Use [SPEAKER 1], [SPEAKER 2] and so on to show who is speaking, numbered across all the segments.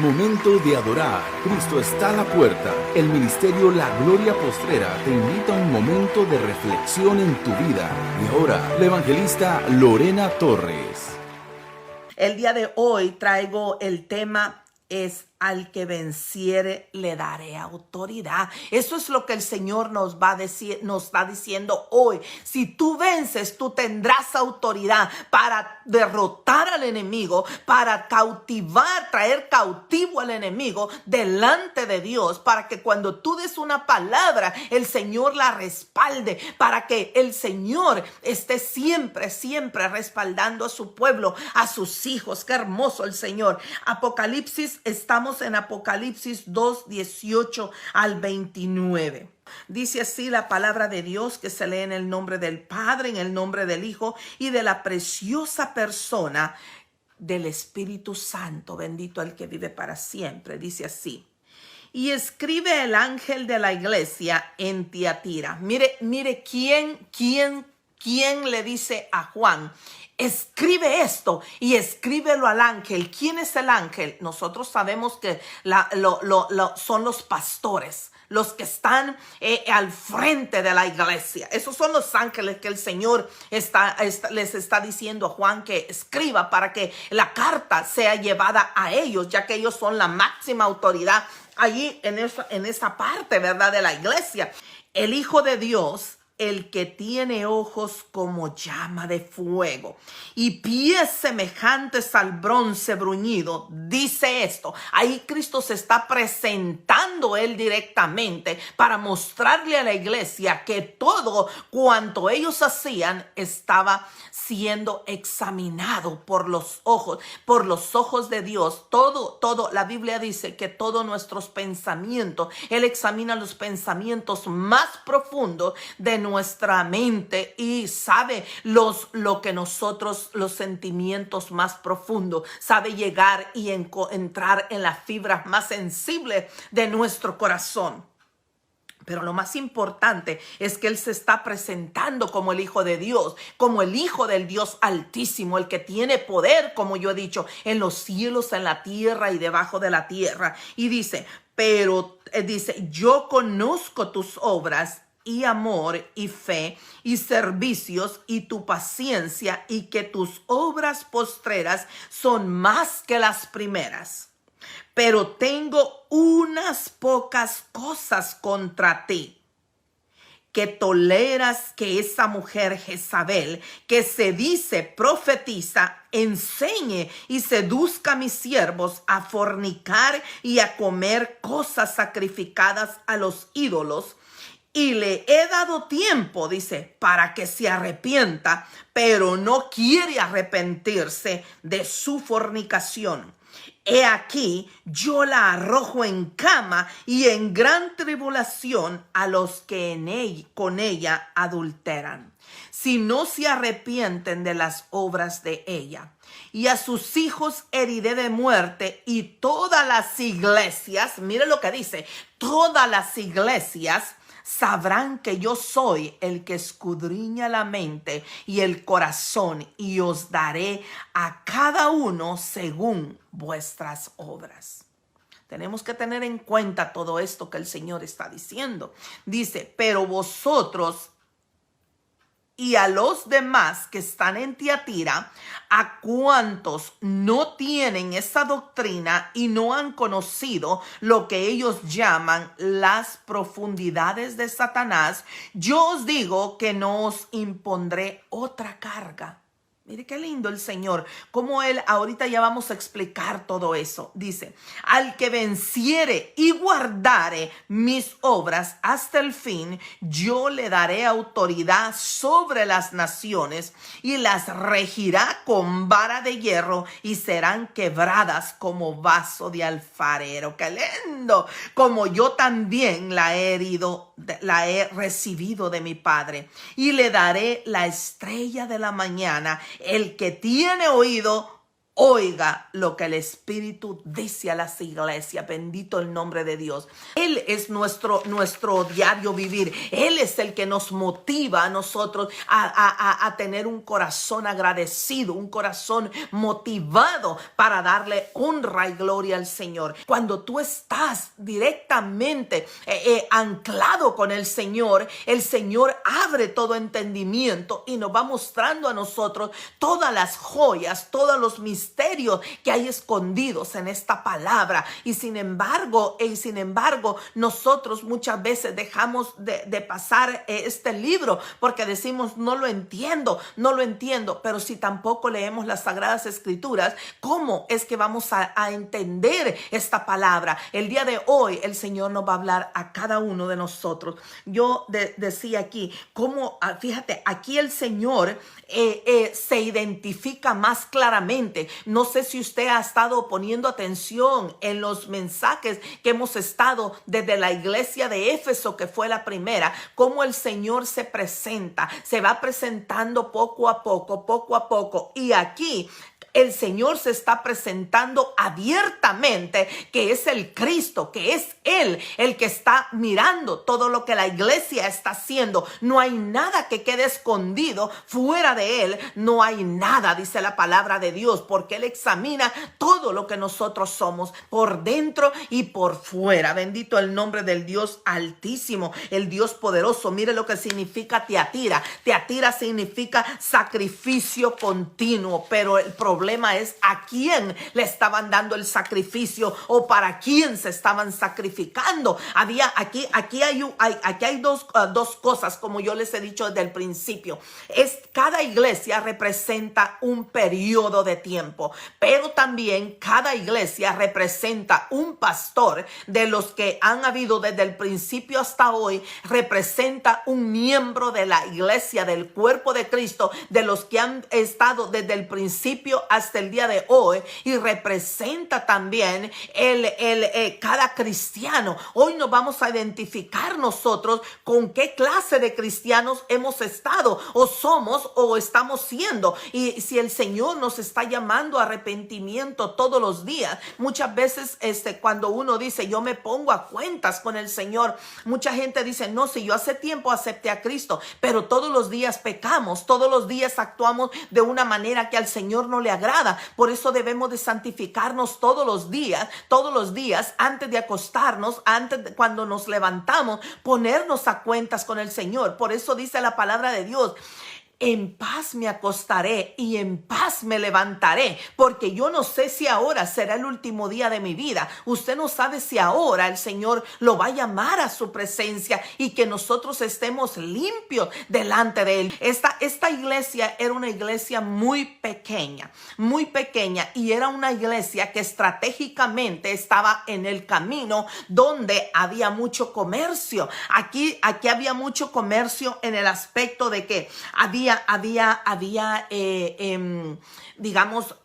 [SPEAKER 1] Momento de adorar. Cristo está a la puerta. El ministerio La Gloria Postrera te invita a un momento de reflexión en tu vida. Y ahora, la evangelista Lorena Torres.
[SPEAKER 2] El día de hoy traigo el tema es al que venciere le daré autoridad. Eso es lo que el Señor nos va diciendo hoy. Si tú vences, tú tendrás autoridad para derrotar al enemigo, para cautivar, traer cautivo al enemigo delante de Dios, para que cuando tú des una palabra, el Señor la respalde, para que el Señor esté siempre respaldando a su pueblo, a sus hijos. Qué hermoso el Señor. Estamos en Apocalipsis 2, 18 al 29. Dice así la palabra de Dios, que se lee en el nombre del Padre, en el nombre del Hijo y de la preciosa persona del Espíritu Santo. Bendito el que vive para siempre. Dice así: y escribe el ángel de la iglesia en Tiatira. Mire quién le dice a Juan: escribe esto y escríbelo al ángel. ¿Quién es el ángel? Nosotros sabemos que son los pastores, los que están al frente de la iglesia. Esos son los ángeles que el Señor les está diciendo a Juan que escriba, para que la carta sea llevada a ellos, ya que ellos son la máxima autoridad allí en esa parte, ¿verdad?, de la iglesia. El Hijo de Dios, el que tiene ojos como llama de fuego y pies semejantes al bronce bruñido, dice esto. Ahí Cristo se está presentando él directamente para mostrarle a la iglesia que todo cuanto ellos hacían estaba siendo examinado por los ojos de Dios. Todo, la Biblia dice que todos nuestros pensamientos, Él examina los pensamientos más profundos de nuestra mente y sabe lo que nosotros, los sentimientos más profundos, sabe llegar y entrar en las fibras más sensibles de nuestro corazón. Pero lo más importante es que Él se está presentando como el Hijo de Dios, como el Hijo del Dios Altísimo, el que tiene poder, como yo he dicho, en los cielos, en la tierra y debajo de la tierra. Y dice, yo conozco tus obras y amor y fe y servicios y tu paciencia, y que tus obras postreras son más que las primeras. Pero tengo unas pocas cosas contra ti, que toleras que esa mujer Jezabel, que se dice profetiza, enseñe y seduzca a mis siervos a fornicar y a comer cosas sacrificadas a los ídolos. Y le he dado tiempo, dice, para que se arrepienta, pero no quiere arrepentirse de su fornicación. He aquí, yo la arrojo en cama y en gran tribulación a los que con ella adulteran, si no se arrepienten de las obras de ella. Y a sus hijos heriré de muerte, y todas las iglesias, mire lo que dice, todas las iglesias sabrán que yo soy el que escudriña la mente y el corazón, y os daré a cada uno según vuestras obras. Tenemos que tener en cuenta todo esto que el Señor está diciendo. Dice, pero vosotros y a los demás que están en Tiatira, a cuantos no tienen esa doctrina y no han conocido lo que ellos llaman las profundidades de Satanás, yo os digo que no os impondré otra carga. Mire qué lindo el Señor, como Él, ahorita ya vamos a explicar todo eso. Dice, al que venciere y guardare mis obras hasta el fin, yo le daré autoridad sobre las naciones y las regirá con vara de hierro, y serán quebradas como vaso de alfarero. ¡Qué lindo! Como yo también la he recibido de mi Padre. Y le daré la estrella de la mañana. El que tiene oído, Oiga lo que el Espíritu dice a las iglesias. Bendito el nombre de Dios. Él es nuestro diario vivir. Él es el que nos motiva a nosotros a tener un corazón agradecido, un corazón motivado para darle honra y gloria al Señor. Cuando tú estás directamente anclado con el Señor abre todo entendimiento y nos va mostrando a nosotros todas las joyas, todos los misterios que hay escondidos en esta palabra. Y sin embargo, nosotros muchas veces dejamos de pasar este libro porque decimos, no lo entiendo, pero si tampoco leemos las Sagradas Escrituras, ¿cómo es que vamos a entender esta palabra? El día de hoy el Señor nos va a hablar a cada uno de nosotros. Yo decía aquí, fíjate, aquí el Señor se identifica más claramente. No sé si usted ha estado poniendo atención en los mensajes que hemos estado desde la iglesia de Éfeso, que fue la primera, cómo el Señor se presenta, se va presentando poco a poco. Y aquí el Señor se está presentando abiertamente, que es el Cristo, que es Él el que está mirando todo lo que la iglesia está haciendo. No hay nada que quede escondido fuera de Él. No hay nada, dice la palabra de Dios, porque Él examina todo lo que nosotros somos, por dentro y por fuera. Bendito el nombre del Dios Altísimo, el Dios poderoso. Mire lo que significa Tiatira. Tiatira significa sacrificio continuo, pero el problema es a quién le estaban dando el sacrificio o para quién se estaban sacrificando. Aquí hay dos cosas, como yo les he dicho desde el principio. Cada iglesia representa un periodo de tiempo, pero también cada iglesia representa un pastor. De los que han habido desde el principio hasta hoy, representa un miembro de la iglesia, del cuerpo de Cristo, de los que han estado desde el principio hasta el día de hoy, y representa también cada cristiano. Hoy nos vamos a identificar nosotros con qué clase de cristianos hemos estado o somos o estamos siendo, y si el Señor nos está llamando a arrepentimiento todos los días. Muchas veces cuando uno dice yo me pongo a cuentas con el Señor, mucha gente dice no, si yo hace tiempo acepté a Cristo, pero todos los días pecamos, todos los días actuamos de una manera que al Señor no le agrada. Por eso debemos de santificarnos todos los días antes de acostarnos, cuando nos levantamos, ponernos a cuentas con el Señor. Por eso dice la palabra de Dios: en paz me acostaré y en paz me levantaré, porque yo no sé si ahora será el último día de mi vida. Usted no sabe si ahora el Señor lo va a llamar a su presencia y que nosotros estemos limpios delante de Él. Esta iglesia era una iglesia muy pequeña, y era una iglesia que estratégicamente estaba en el camino donde había mucho comercio. Aquí había mucho comercio en el aspecto de que había digamos,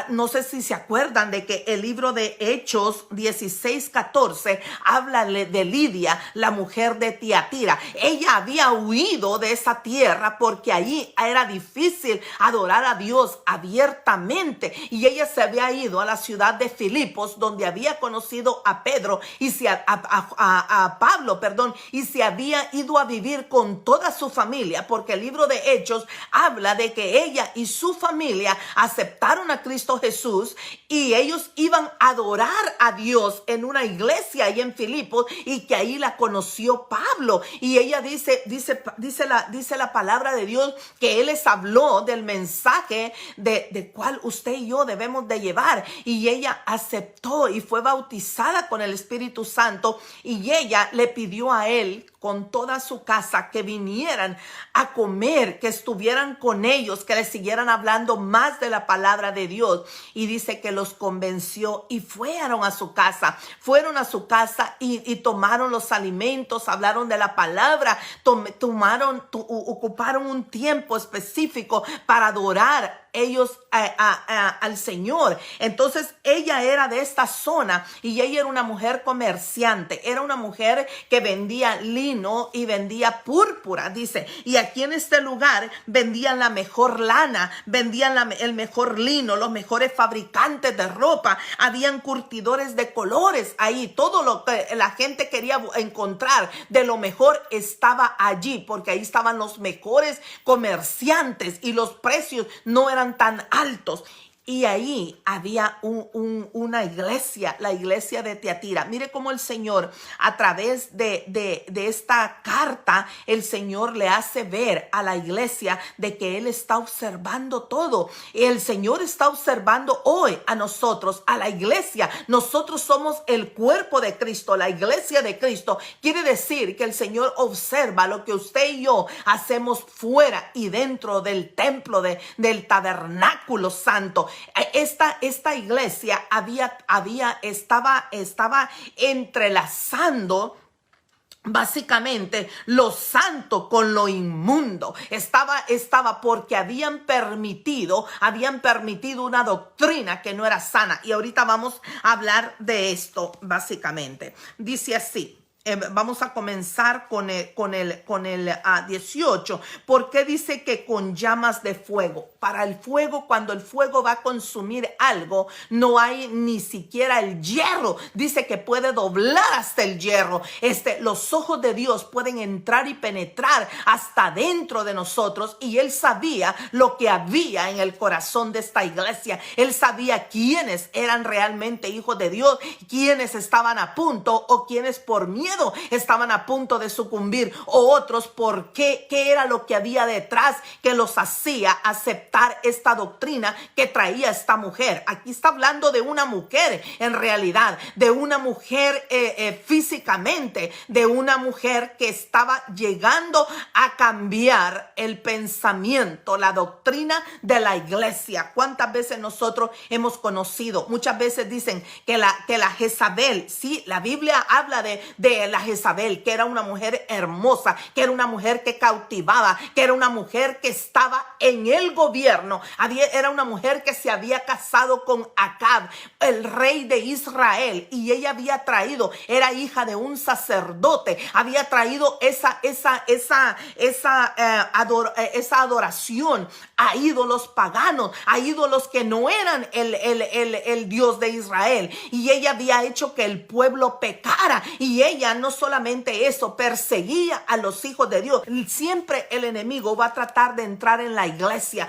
[SPEAKER 2] no sé si se acuerdan de que el libro de Hechos 16:14 habla de Lidia, la mujer de Tiatira. Ella había huido de esa tierra porque allí era difícil adorar a Dios abiertamente, y ella se había ido a la ciudad de Filipos, donde había conocido a Pedro a Pablo, y se había ido a vivir con toda su familia, porque el libro de Hechos habla de que ella y su familia aceptaron a Cristo Jesús, y ellos iban a adorar a Dios en una iglesia ahí en Filipos, y que ahí la conoció Pablo. Y ella dice la palabra de Dios que él les habló del mensaje de cuál usted y yo debemos de llevar, y ella aceptó y fue bautizada con el Espíritu Santo, y ella le pidió a él con toda su casa que vinieran a comer, que estuvieran con ellos, que les siguieran hablando más de la palabra de Dios. Y dice que los convenció y fueron a su casa y tomaron los alimentos, hablaron de la palabra, ocuparon un tiempo específico para adorar ellos al Señor. Entonces ella era de esta zona, y ella era una mujer comerciante, era una mujer que vendía lino y vendía púrpura, dice. Y aquí en este lugar vendían la mejor lana, vendían el mejor lino, los mejores fabricantes de ropa, habían curtidores de colores ahí, todo lo que la gente quería encontrar de lo mejor estaba allí, porque ahí estaban los mejores comerciantes y los precios no eran tan altos. Y ahí había una iglesia, la iglesia de Tiatira. Mire cómo el Señor, a través de esta carta, el Señor le hace ver a la iglesia de que Él está observando todo. El Señor está observando hoy a nosotros, a la iglesia. Nosotros somos el cuerpo de Cristo, la iglesia de Cristo. Quiere decir que el Señor observa lo que usted y yo hacemos fuera y dentro del templo, del tabernáculo santo. Esta iglesia estaba entrelazando básicamente lo santo con lo inmundo. Estaba porque habían permitido una doctrina que no era sana. Y ahorita vamos a hablar de esto básicamente. Dice así. Vamos a comenzar con el 18. ¿Por qué dice que con llamas de fuego? Para el fuego, cuando el fuego va a consumir algo, no hay ni siquiera el hierro. Dice que puede doblar hasta el hierro. Los ojos de Dios pueden entrar y penetrar hasta dentro de nosotros. Y Él sabía lo que había en el corazón de esta iglesia. Él sabía quiénes eran realmente hijos de Dios, quiénes estaban a punto o quiénes por miedo estaban a punto de sucumbir, o otros por qué era lo que había detrás que los hacía aceptar esta doctrina que traía esta mujer. Aquí está hablando de una mujer en realidad, de una mujer físicamente, de una mujer que estaba llegando a cambiar el pensamiento, la doctrina de la iglesia. ¿Cuántas veces nosotros hemos conocido? Muchas veces dicen que la Jezabel, sí, la Biblia habla de la Jezabel, que era una mujer hermosa, que era una mujer que cautivaba, que era una mujer que estaba en el gobierno, era una mujer que se había casado con Acab, el rey de Israel, y ella era hija de un sacerdote, había traído esa adoración a ídolos paganos, a ídolos que no eran el Dios de Israel, y ella había hecho que el pueblo pecara, y ella no solamente eso, perseguía a los hijos de Dios. Siempre el enemigo va a tratar de entrar en la iglesia,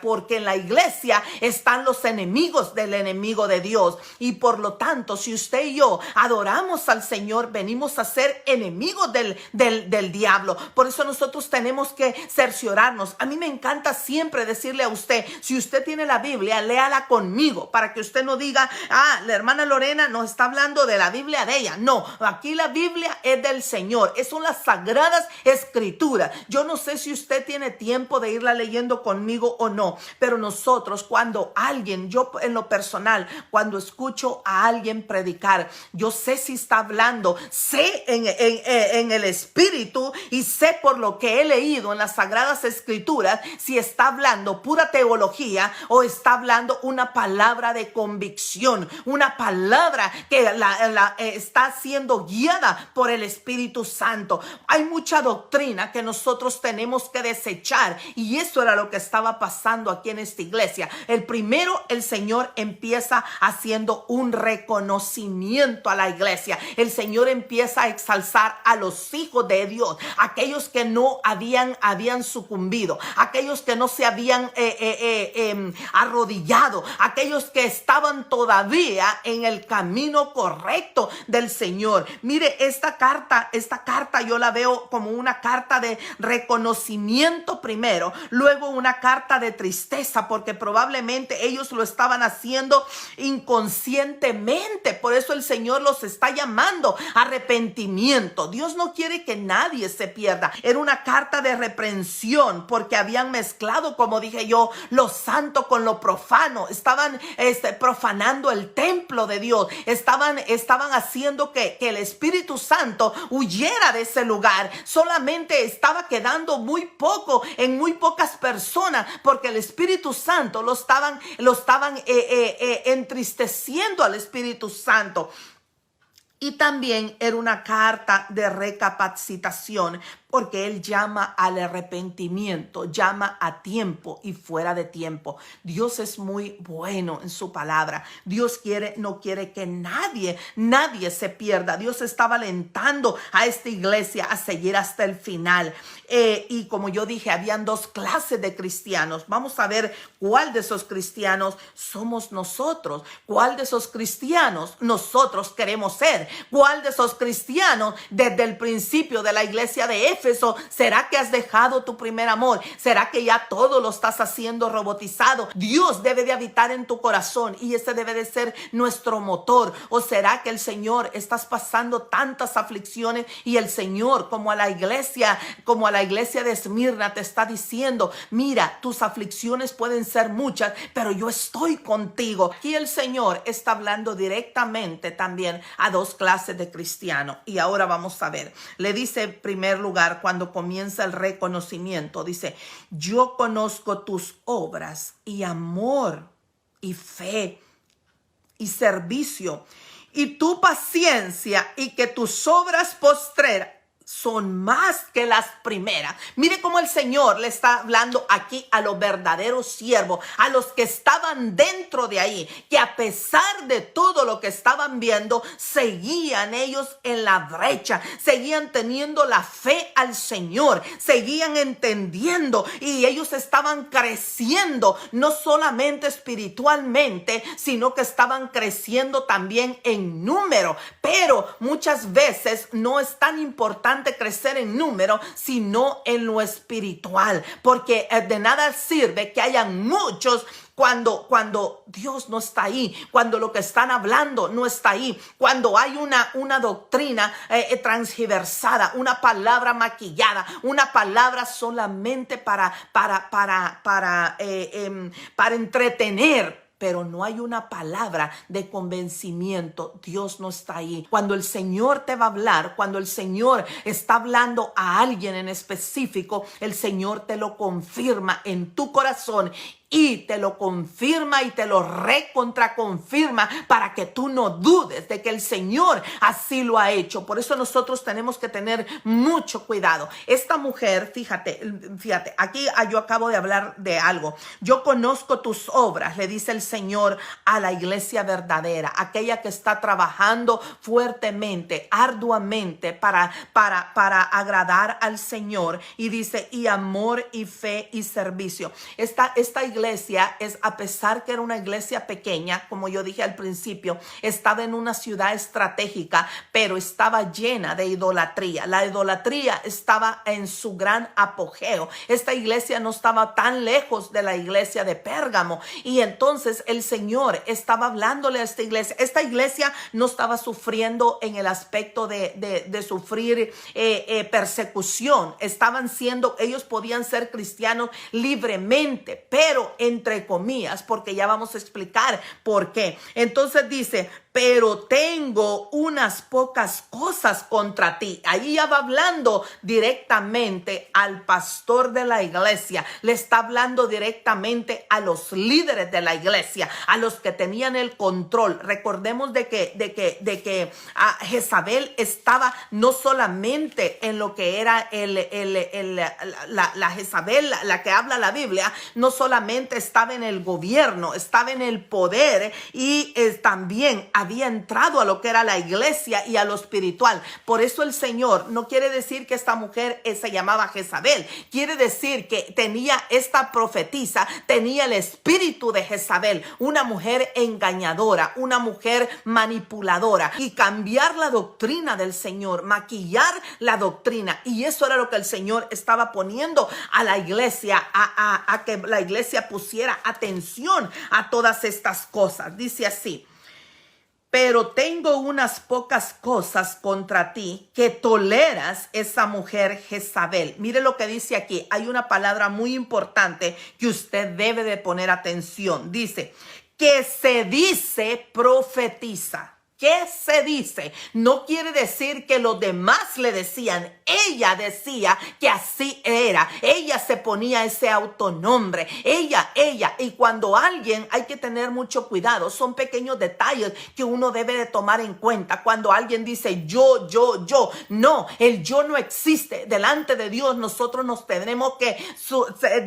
[SPEAKER 2] porque en la iglesia están los enemigos del enemigo de Dios, y por lo tanto, si usted y yo adoramos al Señor, venimos a ser enemigos del diablo. Por eso nosotros tenemos que cerciorarnos. A mí me encanta siempre decirle a usted, si usted tiene la Biblia, léala conmigo, para que usted no diga, la hermana Lorena nos está hablando de la Biblia de ella. No, aquí la Biblia es del Señor, son las sagradas escrituras. Yo no sé si usted tiene tiempo de irla leyendo conmigo o no, pero nosotros yo en lo personal, cuando escucho a alguien predicar, yo sé si está hablando, sé en el espíritu, y sé por lo que he leído en las sagradas escrituras, si está hablando pura teología o está hablando una palabra de convicción, una palabra que está siendo guiada por el Espíritu Santo. Hay mucha doctrina que nosotros tenemos que desechar, y eso era lo que estaba pasando aquí en esta iglesia. El Señor empieza haciendo un reconocimiento a la iglesia. El Señor empieza a exaltar a los hijos de Dios, aquellos que no habían sucumbido, aquellos que no se habían arrodillado, aquellos que estaban todavía en el camino correcto del Señor. Mire, esta carta yo la veo como una carta de reconocimiento primero, luego una carta de tristeza, porque probablemente ellos lo estaban haciendo inconscientemente. Por eso el Señor los está llamando a arrepentimiento. Dios no quiere que nadie se pierda. Era una carta de reprensión, porque habían mezclado, como dije yo, lo santo con lo profano. Estaban profanando el templo de Dios. Estaban haciendo que el Espíritu Santo huyera de ese lugar. Solamente estaba quedando muy poco en muy pocas personas, porque el Espíritu Santo lo estaban entristeciendo al Espíritu Santo. Y también era una carta de recapacitación. porque Él llama al arrepentimiento, llama a tiempo y fuera de tiempo. Dios es muy bueno en su palabra. Dios no quiere que nadie se pierda. Dios está alentando a esta iglesia a seguir hasta el final. Y como yo dije, habían dos clases de cristianos. Vamos a ver cuál de esos cristianos somos nosotros. ¿Cuál de esos cristianos nosotros queremos ser? ¿Cuál de esos cristianos desde el principio de la iglesia de Éfeso? ¿Será que has dejado tu primer amor? ¿Será que ya todo lo estás haciendo robotizado? Dios debe de habitar en tu corazón y ese debe de ser nuestro motor. ¿O será que el Señor estás pasando tantas aflicciones y el Señor como a la iglesia de Esmirna te está diciendo, mira, tus aflicciones pueden ser muchas, pero yo estoy contigo? Aquí el Señor está hablando directamente también a dos clases de cristianos. Y ahora vamos a ver. Le dice en primer lugar, cuando comienza el reconocimiento, dice, yo conozco tus obras y amor y fe y servicio y tu paciencia y que tus obras postreras son más que las primeras. Mire cómo el Señor le está hablando aquí a los verdaderos siervos, a los que estaban dentro de ahí, que a pesar de todo lo que estaban viendo, seguían ellos en la brecha, seguían teniendo la fe al Señor, seguían entendiendo y ellos estaban creciendo, no solamente espiritualmente, sino que estaban creciendo también en número. Pero muchas veces no es tan importante crecer en número, sino en lo espiritual, porque de nada sirve que hayan muchos cuando Dios no está ahí, cuando lo que están hablando no está ahí, cuando hay una doctrina transgiversada, una palabra maquillada, una palabra solamente para entretener, pero no hay una palabra de convencimiento. Dios no está ahí. Cuando el Señor te va a hablar, cuando el Señor está hablando a alguien en específico, el Señor te lo confirma en tu corazón y te lo confirma y te lo recontraconfirma para que tú no dudes de que el Señor así lo ha hecho. Por eso nosotros tenemos que tener mucho cuidado. Esta mujer, fíjate, aquí yo acabo de hablar de algo. Yo conozco tus obras, le dice el Señor a la iglesia verdadera, aquella que está trabajando fuertemente, arduamente para agradar al Señor. Y dice, y amor y fe y servicio. Esta iglesia es, a pesar que era una iglesia pequeña, como yo dije al principio, estaba en una ciudad estratégica, pero estaba llena de idolatría. La idolatría estaba en su gran apogeo. Esta iglesia no estaba tan lejos de la iglesia de Pérgamo, y entonces el Señor estaba hablándole a esta iglesia. Esta iglesia no estaba sufriendo en el aspecto de sufrir persecución. Ellos podían ser cristianos libremente, pero entre comillas, porque ya vamos a explicar por qué. Entonces dice, pero tengo unas pocas cosas contra ti. Ahí ya va hablando directamente al pastor de la iglesia. Le está hablando directamente a los líderes de la iglesia, a los que tenían el control. Recordemos de que Jezabel estaba no solamente en lo que era la Jezabel, la que habla la Biblia, no solamente estaba en el gobierno, estaba en el poder y también había entrado a lo que era la iglesia y a lo espiritual. Por eso el Señor no quiere decir que esta mujer se llamaba Jezabel. Quiere decir que esta profetisa tenía el espíritu de Jezabel, una mujer engañadora, una mujer manipuladora, y cambiar la doctrina del Señor, maquillar la doctrina. Y eso era lo que el Señor estaba poniendo a la iglesia, a que la iglesia pusiera atención a todas estas cosas. Dice así, pero tengo unas pocas cosas contra ti, que toleras esa mujer Jezabel. Mire lo que dice aquí. Hay una palabra muy importante que usted debe de poner atención. Dice, que se dice profetiza. ¿qué se dice? No quiere decir que los demás le decían. Ella decía que así era. Ella se ponía ese autonombre. Ella. Y cuando alguien, hay que tener mucho cuidado. Son pequeños detalles que uno debe de tomar en cuenta. Cuando alguien dice yo. No, el yo no existe. Delante de Dios nosotros nos tenemos que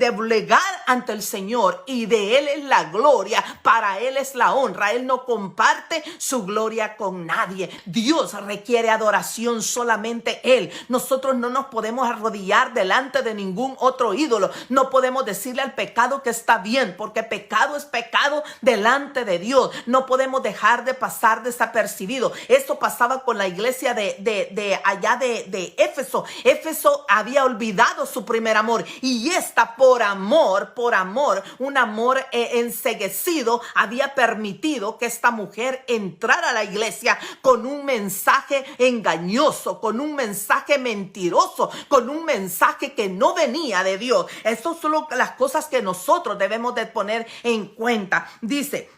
[SPEAKER 2] doblegar ante el Señor. Y de Él es la gloria. Para Él es la honra. Él no comparte su gloria con nadie. Dios requiere adoración, solamente Él. Nosotros no nos podemos arrodillar delante de ningún otro ídolo. No podemos decirle al pecado que está bien, porque pecado es pecado delante de Dios. No podemos dejar de pasar desapercibido. Esto pasaba con la iglesia de allá de Éfeso. Éfeso había olvidado su primer amor, y esta por amor, un amor enceguecido, había permitido que esta mujer entrara a la iglesia con un mensaje engañoso, con un mensaje mentiroso, con un mensaje que no venía de Dios. Estas son las cosas que nosotros debemos de poner en cuenta. Dice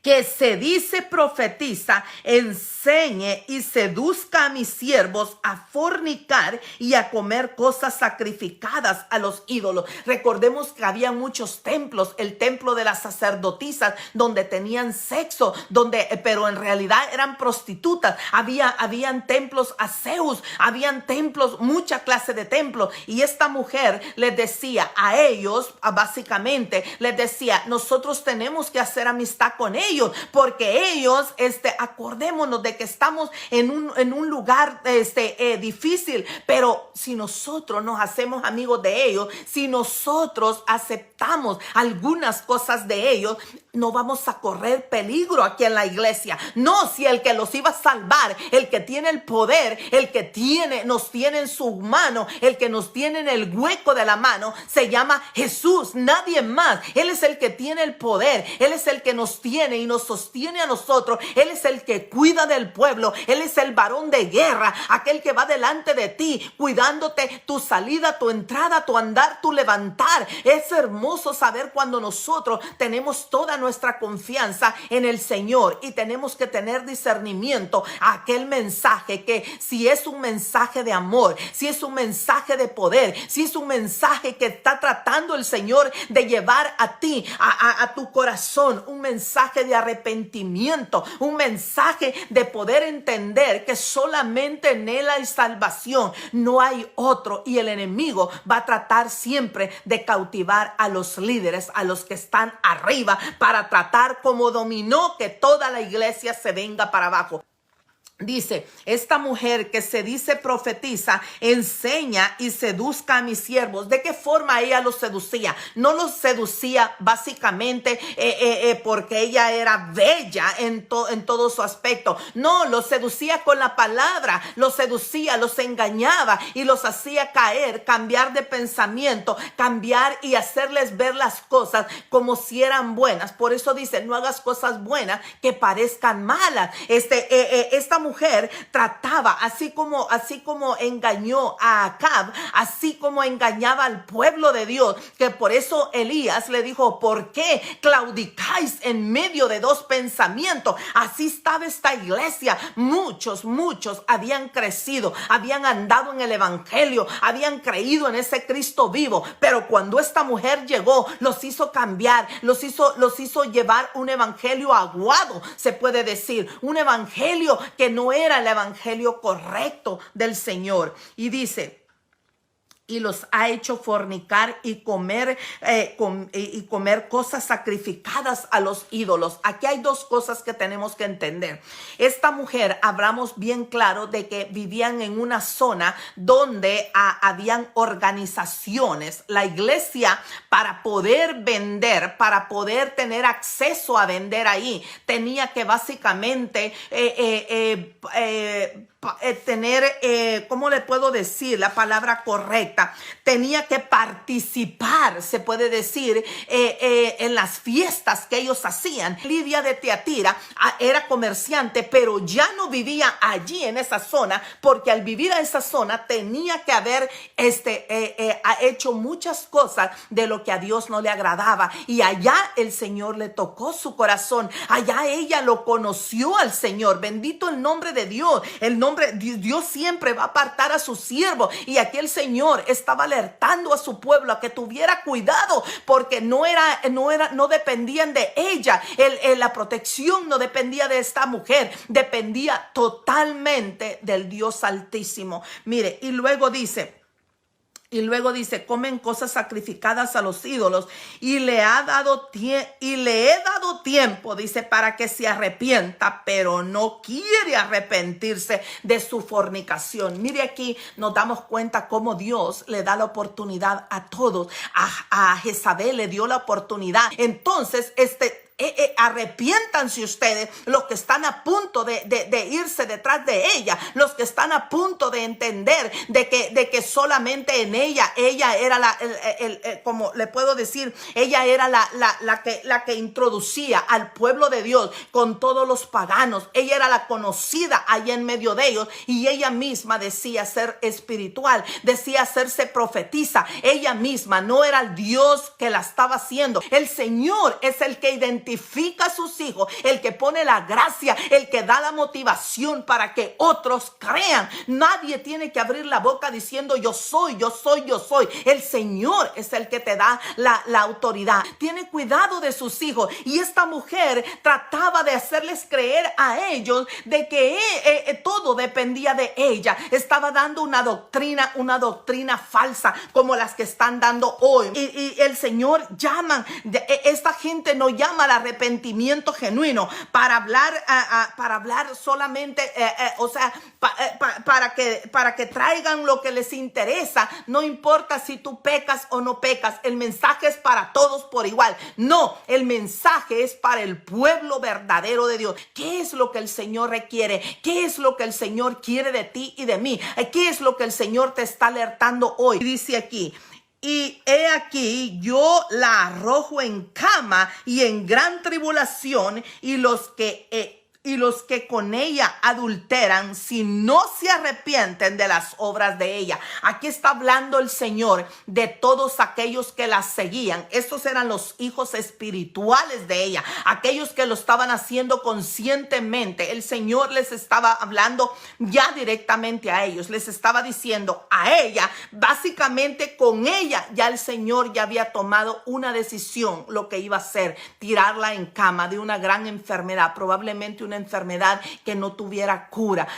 [SPEAKER 2] que se dice profetiza, enseñe y seduzca a mis siervos a fornicar y a comer cosas sacrificadas a los ídolos. Recordemos que había muchos templos, el templo de las sacerdotisas, donde tenían sexo, pero en realidad eran prostitutas. Habían templos a Zeus, habían templos, mucha clase de templos, y esta mujer les decía a ellos, básicamente les decía, nosotros tenemos que hacer amistad con ellos, porque ellos, acordémonos de que estamos en un lugar difícil, pero si nosotros nos hacemos amigos de ellos, si nosotros aceptamos algunas cosas de ellos, no vamos a correr peligro aquí en la iglesia. No, si el que los iba a salvar, el que tiene el poder, el que nos tiene en su mano, el que nos tiene en el hueco de la mano, se llama Jesús, nadie más. Él es el que tiene el poder, Él es el que nos tiene y nos sostiene a nosotros. Él es el que cuida del pueblo, Él es el varón de guerra, aquel que va delante de ti, cuidándote tu salida, tu entrada, tu andar, tu levantar. Es hermoso saber cuando nosotros tenemos toda nuestra confianza en el Señor, y tenemos que tener discernimiento a aquel mensaje, que si es un mensaje de amor, si es un mensaje de poder, si es un mensaje que está tratando el Señor de llevar a ti, a tu corazón, un mensaje de arrepentimiento, un mensaje de poder entender que solamente en Él hay salvación, no hay otro, y el enemigo va a tratar siempre de cautivar a los líderes, a los que están arriba, para tratar como dominó que toda la iglesia se venga para abajo. Dice, esta mujer que se dice profetiza, enseña y seduzca a mis siervos. ¿De qué forma ella los seducía? No los seducía básicamente porque ella era bella en todo su aspecto. No, los seducía con la palabra, los seducía, los engañaba y los hacía caer, cambiar de pensamiento, cambiar y hacerles ver las cosas como si eran buenas. Por eso dice, no hagas cosas buenas que parezcan malas. Esta mujer trataba, así como engañó a Acab, así como engañaba al pueblo de Dios, que por eso Elías le dijo, ¿por qué claudicáis en medio de dos pensamientos? Así estaba esta iglesia. Muchos habían crecido, habían andado en el evangelio, habían creído en ese Cristo vivo, pero cuando esta mujer llegó, los hizo cambiar, los hizo llevar un evangelio aguado, se puede decir, un evangelio que no era el evangelio correcto del Señor. Y dice, y los ha hecho fornicar y comer cosas sacrificadas a los ídolos. Aquí hay dos cosas que tenemos que entender. Esta mujer, hablamos bien claro de que vivían en una zona donde habían organizaciones. La iglesia, para poder vender, para poder tener acceso a vender ahí, tenía que básicamente tener, ¿cómo le puedo decir la palabra correcta? profeta tenía que participar, se puede decir, en las fiestas que ellos hacían. Lidia de Tiatira era comerciante, pero ya no vivía allí en esa zona, porque al vivir en esa zona tenía que haber hecho muchas cosas de lo que a Dios no le agradaba, y allá el Señor le tocó su corazón. Allá ella lo conoció al Señor. Bendito el nombre de Dios. El nombre Dios siempre va a apartar a su siervo, y aquí el Señor estaba alertando a su pueblo a que tuviera cuidado, porque no dependían de ella. La protección no dependía de esta mujer, dependía totalmente del Dios Altísimo. Mire, y luego dice, comen cosas sacrificadas a los ídolos, y le he dado tiempo, dice, para que se arrepienta, pero no quiere arrepentirse de su fornicación. Mire, aquí nos damos cuenta cómo Dios le da la oportunidad a todos. A Jezabel le dio la oportunidad. Entonces, arrepiéntanse ustedes, los que están a punto de irse detrás de ella, los que están a punto de entender de que solamente en ella era como le puedo decir, ella era la que introducía al pueblo de Dios con todos los paganos. Ella era la conocida allá en medio de ellos, y ella misma decía ser espiritual, decía hacerse profetisa. Ella misma no era el Dios que la estaba haciendo. El Señor es el que identifica a sus hijos, el que pone la gracia, el que da la motivación para que otros crean. Nadie tiene que abrir la boca diciendo yo soy. El Señor es el que te da la autoridad. Tiene cuidado de sus hijos, y esta mujer trataba de hacerles creer a ellos de que todo dependía de ella. Estaba dando una doctrina falsa, como las que están dando hoy, y el Señor esta gente no llama al arrepentimiento genuino para hablar solamente, para que traigan lo que les interesa. No importa si tú pecas o no pecas, el mensaje es para todos por igual. No, el mensaje es para el pueblo verdadero de Dios. ¿Qué es lo que el Señor requiere? ¿Qué es lo que el Señor quiere de ti y de mí? ¿Qué es lo que el Señor te está alertando hoy? Dice aquí: y he aquí, yo la arrojo en cama y en gran tribulación, y los que con ella adulteran, si no se arrepienten de las obras de ella. Aquí está hablando el Señor de todos aquellos que la seguían. Estos eran los hijos espirituales de ella, aquellos que lo estaban haciendo conscientemente. El Señor les estaba hablando ya directamente a ellos. Les estaba diciendo a ella, básicamente con ella ya el Señor ya había tomado una decisión, lo que iba a hacer: tirarla en cama de una gran enfermedad, probablemente una enfermedad que no tuviera cura,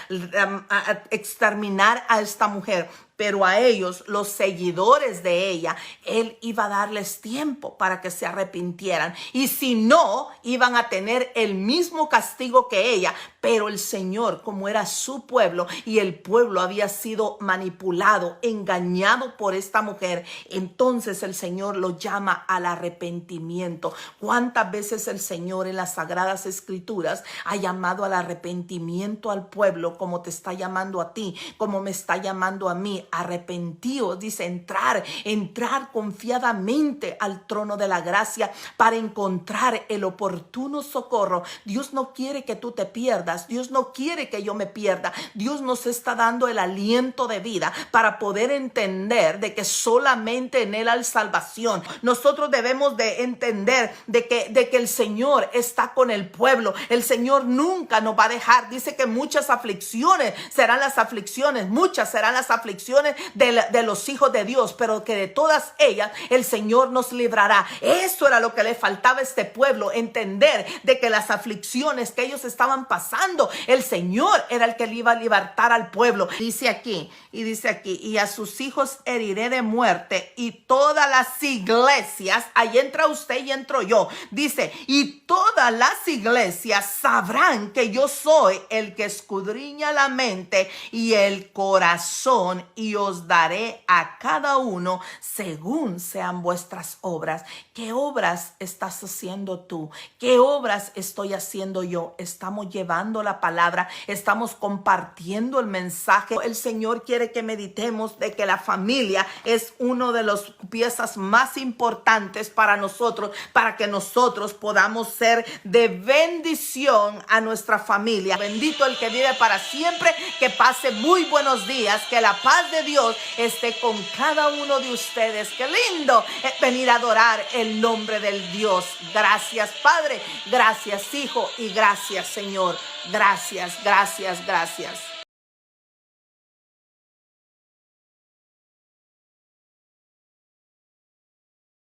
[SPEAKER 2] exterminar a esta mujer. Pero a ellos, los seguidores de ella, él iba a darles tiempo para que se arrepintieran. Y si no, iban a tener el mismo castigo que ella. Pero el Señor, como era su pueblo, y el pueblo había sido manipulado, engañado por esta mujer, entonces el Señor lo llama al arrepentimiento. ¿Cuántas veces el Señor en las Sagradas Escrituras ha llamado al arrepentimiento al pueblo, como te está llamando a ti, como me está llamando a mí? Arrepentíos, dice, entrar confiadamente al trono de la gracia para encontrar el oportuno socorro. Dios no quiere que tú te pierdas. Dios no quiere que yo me pierda. Dios nos está dando el aliento de vida para poder entender de que solamente en Él hay salvación. Nosotros debemos de entender de que el Señor está con el pueblo. El Señor nunca nos va a dejar. Dice que muchas serán las aflicciones de los hijos de Dios, pero que de todas ellas el Señor nos librará. Eso era lo que le faltaba a este pueblo, entender de que las aflicciones que ellos estaban pasando, el Señor era el que le iba a libertar al pueblo. Dice aquí, y a sus hijos heriré de muerte, y todas las iglesias, ahí entra usted y entro yo, dice, y todas las iglesias sabrán que yo soy el que escudriña la mente y el corazón, y y os daré a cada uno según sean vuestras obras. ¿Qué obras estás haciendo tú? ¿Qué obras estoy haciendo yo? Estamos llevando la palabra, estamos compartiendo el mensaje. El Señor quiere que meditemos de que la familia es una de las piezas más importantes para nosotros, para que nosotros podamos ser de bendición a nuestra familia. Bendito el que vive para siempre, que pase muy buenos días, que la paz de Dios esté con cada uno de ustedes. Qué lindo es venir a adorar el nombre del Dios. Gracias, Padre, gracias, Hijo, y gracias, Señor. Gracias, gracias, gracias.